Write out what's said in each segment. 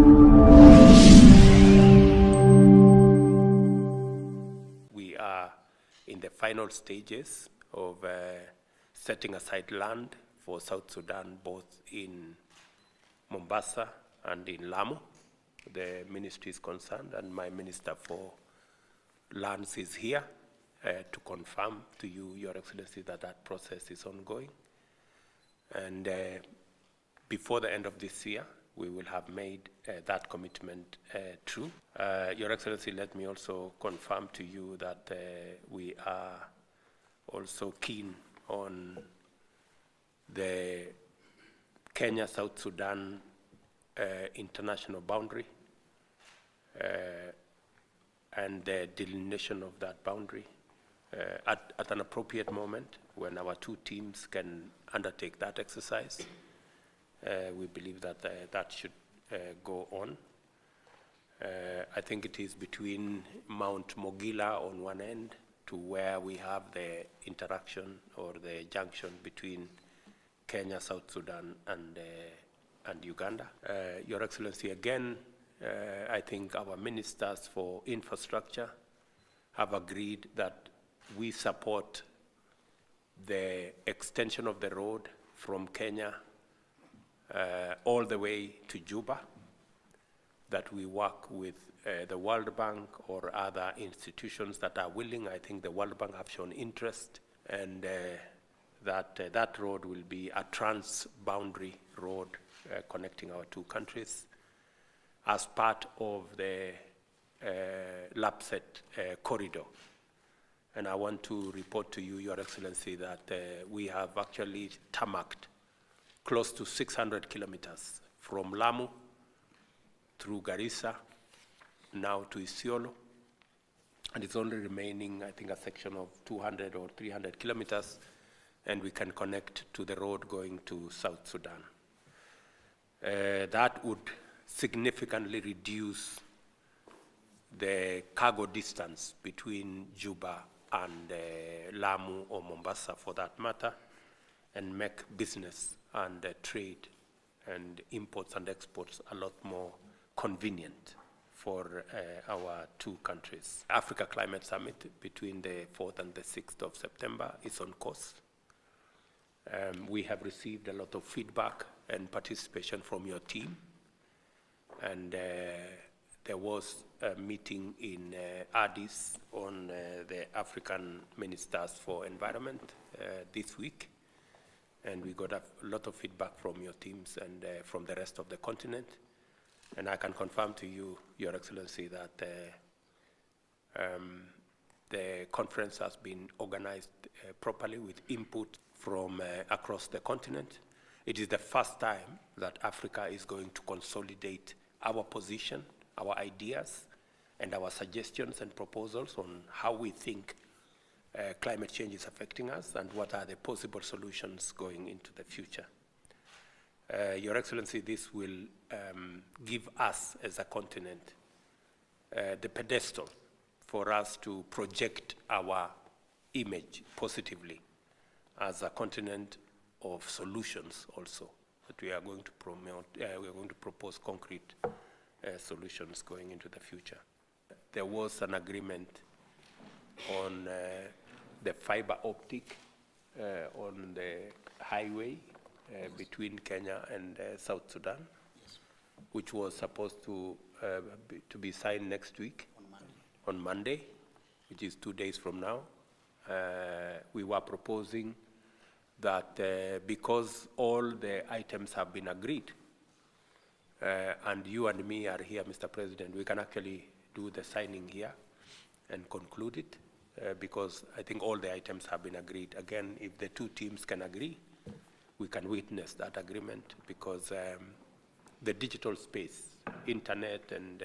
We are in the final stages of setting aside land for South Sudan, both in Mombasa and in Lamu. The ministry is concerned, and my Minister for Lands is here to confirm to you, Your Excellency, that that process is ongoing. And before the end of this year, we will have made that commitment true. Your Excellency, let me also confirm to you that we are also keen on the Kenya-South Sudan international boundary and the delineation of that boundary at an appropriate moment when our two teams can undertake that exercise. We believe that that should go on. I think it is between Mount Mogila on one end to where we have the interaction or the junction between Kenya, South Sudan, and Uganda. Your Excellency, again, I think our ministers for infrastructure have agreed that we support the extension of the road from Kenya all the way to Juba, that we work with the World Bank or other institutions that are willing. I think the World Bank have shown interest, and that road will be a trans-boundary road connecting our two countries as part of the LAPSET corridor. And I want to report to you, Your Excellency, that we have actually tarmacked close to 600 kilometers from Lamu through Garissa, now to Isiolo, and it's only remaining, I think, a section of 200 or 300 kilometers, and we can connect to the road going to South Sudan. That would significantly reduce the cargo distance between Juba and Lamu or Mombasa, for that matter, and make business and trade and imports and exports a lot more convenient for our two countries. Africa Climate Summit between the 4th and the 6th of September is on course. We have received a lot of feedback and participation from your team, and there was a meeting in Addis on the African Ministers for Environment this week, and we got a lot of feedback from your teams and from the rest of the continent. And I can confirm to you, Your Excellency, that the conference has been organized properly with input from across the continent. It is the first time that Africa is going to consolidate our position, our ideas, and our suggestions and proposals on how we think climate change is affecting us and what are the possible solutions going into the future. Your Excellency, this will give us as a continent the pedestal for us to project our image positively as a continent of solutions also, that we are going to promote, we are going to propose concrete solutions going into the future. There was an agreement on the fiber optic on the highway between Kenya and South Sudan, yes, which was supposed to be signed next week on Monday, which is 2 days from now. We were proposing that because all the items have been agreed, and you and me are here, Mr. President, we can actually do the signing here and conclude it, because I think all the items have been agreed. Again, if the two teams can agree, we can witness that agreement, because the digital space, internet and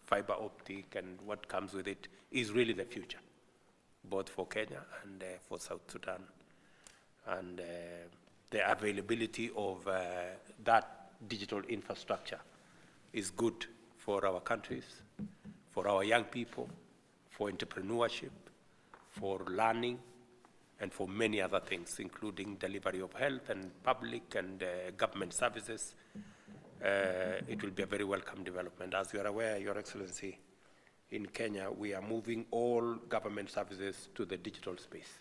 fiber optic and what comes with it is really the future, both for Kenya and for South Sudan. And the availability of that digital infrastructure is good for our countries, for our young people, for entrepreneurship, for learning, and for many other things, including delivery of health and public and government services. it will be a very welcome development. As you are aware, Your Excellency, in Kenya, we are moving all government services to the digital space.